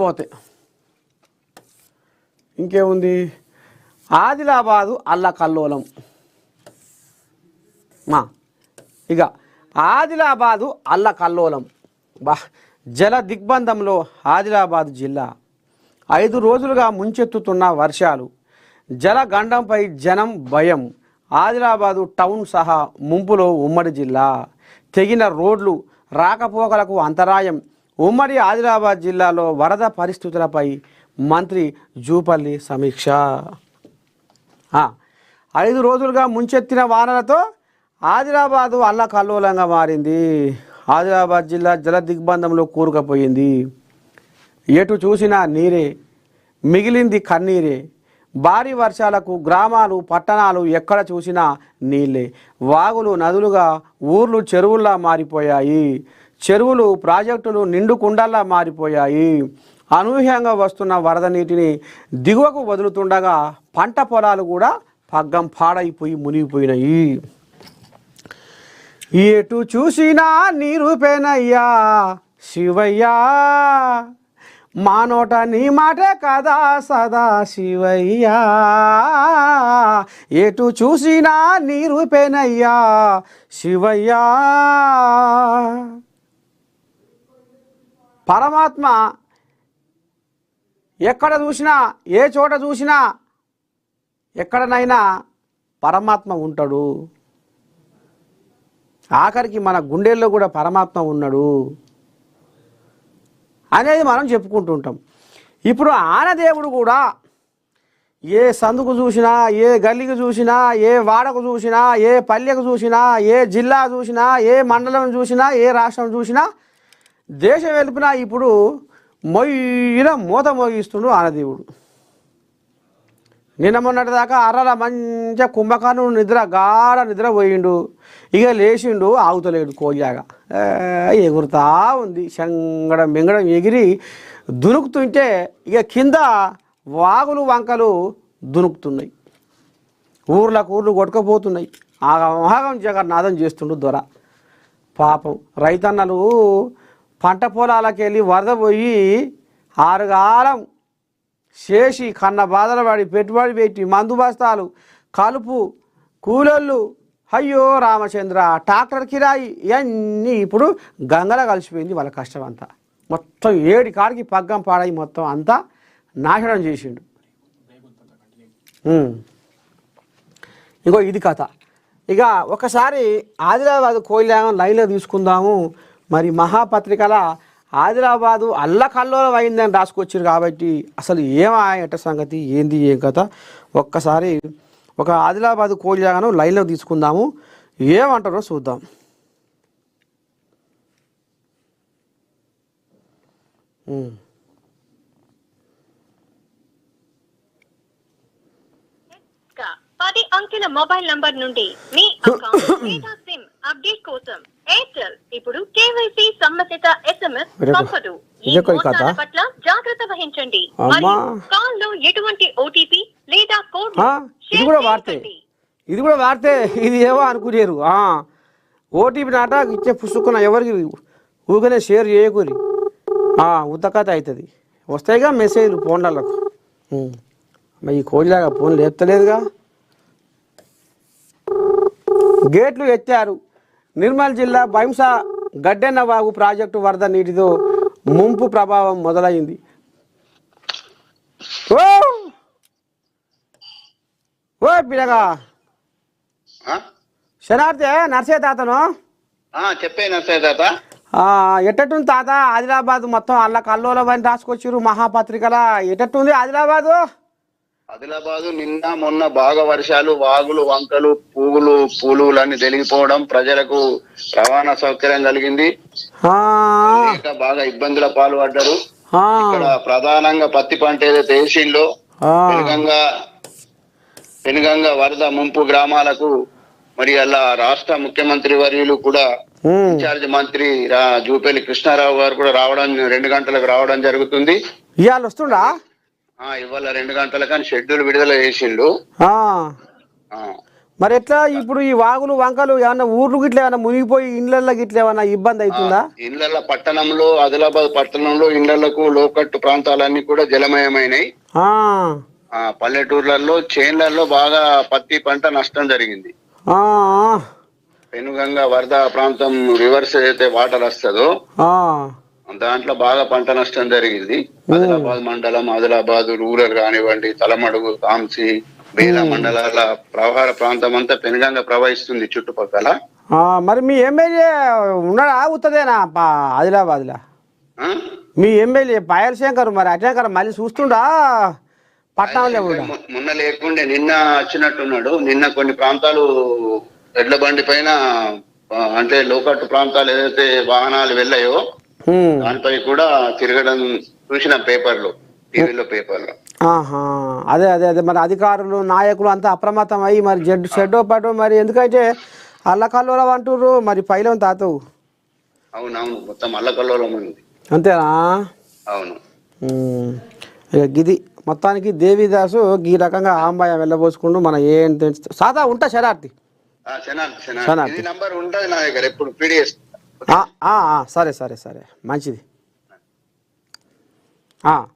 పోతే ఇంకేముంది, ఆదిలాబాదు అల్లకల్లోలం. ఇక ఆదిలాబాదు అల్లకల్లోలం జల దిగ్బంధంలో ఆదిలాబాదు జిల్లా 5 రోజులుగా ముంచెత్తుతున్న వర్షాలు, జలగండంపై జనం భయం. ఆదిలాబాదు టౌన్ సహా ముంపులో ఉమ్మడి జిల్లా. తెగిన రోడ్లు, రాకపోకలకు అంతరాయం. ఉమ్మడి ఆదిలాబాద్ జిల్లాలో వరద పరిస్థితులపై మంత్రి జూపల్లి సమీక్ష. 5 రోజులుగా ముంచెత్తిన వానలతో ఆదిలాబాదు అల్లకల్లోలంగా మారింది. ఆదిలాబాద్ జిల్లా జల దిగ్బంధంలో కూరుకుపోయింది. ఎటు చూసినా నీరే, మిగిలింది కన్నీరే. భారీ వర్షాలకు గ్రామాలు, పట్టణాలు ఎక్కడ చూసినా నీళ్ళే. వాగులు నదులుగా, ఊర్లు చెరువుల్లా మారిపోయాయి. చెరువులు, ప్రాజెక్టులు నిండు కుండల్లా మారిపోయాయి. అనూహ్యంగా వస్తున్న వరద నీటిని దిగువకు వదులుతుండగా పంట పొలాలు కూడా పగ్గం పాడైపోయి మునిగిపోయినాయి. ఎటు చూసినా నీరుపేనయ్యా శివయ్యా, మా నోట నీ మాటే కదా సదా శివయ్యా. ఎటు చూసినా నీరుపేనయ్యా శివయ్యా. పరమాత్మ ఎక్కడ చూసినా, ఏ చోట చూసినా, ఎక్కడనైనా పరమాత్మ ఉంటాడు. ఆఖరికి మన గుండెల్లో కూడా పరమాత్మ ఉన్నాడు అనేది మనం చెప్పుకుంటుంటాం. ఇప్పుడు ఆనదేవుడు కూడా ఏ సందుకు చూసినా, ఏ గల్లీకి చూసినా, ఏ వాడకు చూసినా, ఏ పల్లెకు చూసినా, ఏ జిల్లా చూసినా, ఏ మండలం చూసినా, ఏ రాష్ట్రం చూసినా, దేశం వెలుపునా ఇప్పుడు మొయ్యిన మూత మోగిస్తుండు ఆనదేవుడు. నిన్న మొన్నటి దాకా అర్రల మంచిగా కుంభకర్ణుడు గాఢ నిద్ర పోయిండు. ఇక లేచిండు, ఆగుతలేడు. కోయాగా ఎగురుతా ఉంది. శంగడం మింగడం ఎగిరి దునుకుతుంటే ఇక కింద వాగులు వంకలు దునుకుతున్నాయి. ఊర్లకు ఊర్లు కొట్టుకుపోతున్నాయి. ఆగం జగన్నాథం చేస్తుండు దొర. పాపం రైతన్నలు పంట పొలాలకు వెళ్ళి వరద పోయి 6 కాలం చేసి కన్న బాధలు పడి పెట్టుబడి పెట్టి మందు బస్తాలు, కలుపు, కూలోళ్ళు, అయ్యో రామచంద్ర, ట్రాక్టర్ కిరాయి ఇవన్నీ ఇప్పుడు గంగలో కలిసిపోయింది వాళ్ళ కష్టం అంతా. మొత్తం 7 కాడికి పగ్గం పాడాయి. మొత్తం అంతా నాశనం చేసిండు. ఇగో ఇది కథ. ఇక ఒకసారి ఆదిలాబాద్ కోయిలాగం లైన్లో తీసుకుందాము. మరి మహాపత్రికల ఆదిలాబాదు అల్లకల్లోలం అయిందని రాసుకొచ్చారు కాబట్టి అసలు ఏమాయట సంగతి, ఏంది ఏం కథ, ఒక్కసారి ఒక ఆదిలాబాదు కోయిలాగను లైన్లో తీసుకుందాము. ఏమంటారో చూద్దాం. పది అంకెల మొబైల్ నంబర్ నుండి మీ అకౌంట్ డేటా సిమ్ అప్డేట్ కోసం ఎయిర్టెల్ ఇప్పుడు కేవైసీ సంబంధిత SMS పంపదు. ఈ మోసాల పట్ల జాగ్రత్త వహించండి. కాల్ లో ఎటువంటి ఓటీపీ లేదా కోడ్ ఇది కూడా వార్తే ఇది ఏవో అనుకునేరు. ఓటీపీ నాట ఇచ్చే పుసుకున్న ఎవరికి ఊగనే షేర్ చేయకూరి ఉత్తకత అవుతుంది. వస్తాయిగా మెసేజ్లు ఫోన్లకు. ఈ కోడిలాగా ఫోన్ లేపుతలేదుగా. గేట్లు ఎత్తారు. నిర్మల్ జిల్లా బైంసా గడ్డెన్నవాగు ప్రాజెక్టు వరద నీటితో ముంపు ప్రభావం మొదలైంది. ఓ పిల్లగా శనార్థే నర్సే తాతను చెప్పే నర్సే తాత ఎట్టట్టుంది తాత? ఆదిలాబాద్ మొత్తం అల్లకల్లోలం అని రాసుకొచ్చారు మహాపత్రికల. ఎట్టట్టుంది ఆదిలాబాదు? ఆదిలాబాదు నిన్న మొన్న బాగా వర్షాలు, వాగులు, వంకలు, పూలులన్నీ తెలిగిపోవడం, ప్రజలకు రవాణా సౌకర్యం కలిగింది. బాగా ఇబ్బందుల పాలు పడ్డారు. ఇక్కడ ప్రధానంగా పత్తి పంట ఏదైతే వేసిందో పెనుగంగ వరద ముంపు గ్రామాలకు మరి అలా రాష్ట్ర ముఖ్యమంత్రి వర్యులు కూడా ఇన్ఛార్జ్ మంత్రి జూపల్లి కృష్ణారావు గారు కూడా రావడం 2 గంటలకు రావడం జరుగుతుంది. ఇవాళ వస్తుండా? ఇవాళ 2 గంటలకు షెడ్యూల్ విడుదల చేసిండు. మరి ఎట్లా ఇప్పుడు ఈ వాగులు వంకలు ఏమన్నా ఊర్లు గిట్ల ఏమన్నా మునిగిపోయి ఇండ్లల్లో గిట్ల ఏమన్నా ఇబ్బంది అవుతుందా? ఇండ్ల పట్టణంలో ఆదిలాబాద్ పట్టణంలో ఇండ్లకు లోకట్టు ప్రాంతాలన్నీ కూడా జలమయమైనాయి. పల్లెటూర్లలో చేన్లలో బాగా పత్తి పంట నష్టం జరిగింది. పెనుగంగా వరద ప్రాంతం రివర్స్ అయితే వాటర్ వస్తుందో దాంట్లో బాగా పంట నష్టం జరిగింది. ఆదిలాబాద్ మండలం, ఆదిలాబాద్ రూరల్ కానివ్వండి, తలమడుగు, కాంసి, బేలా మండలాల ప్రవాహ ప్రాంతం అంతా పెనుగంగా ప్రవహిస్తుంది చుట్టుపక్కల. మరి మీ ఎమ్మెల్యే ఉన్నాడా అవుతుందేనా ఆదిలాబాద్ లా? మీ ఎమ్మెల్యే పాయల్ శంకర్ మరి అట్లా మళ్ళీ చూస్తుండా పట్టణంలో? మొన్న లేకుండే నిన్న వచ్చినట్టున్నాడు. నిన్న కొన్ని ప్రాంతాలు ఎడ్ల బండి పైన అంటే లోకట్టు ప్రాంతాలు ఏదైతే వాహనాలు వెళ్ళాయో దానిపై కూడా తిరగడం చూసిన పేపర్లో, టీవీలో పేపర్లో. అదే అదే అదే మరి అధికారులు నాయకులు అంతా అప్రమత్తం అయ్యి మరి షెడ్డో పాటు మరి ఎందుకంటే అల్లకల్లోలం అంటుర్రు మరి పైలం తాతవు. అవునవును, మొత్తం అల్లకల్లోలం ఉంది. అంతేనా? అవును. గిది మొత్తానికి దేవిదాసు ఈ రకంగా ఆంబాయ వెళ్ళబోసుకుంటూ మన ఏం సాదా ఉంటా శరార్థి నంబర్ ఉంటుంది నా దగ్గర ఎప్పుడు పీడిఎస్. సరే సరే సరే మంచిది.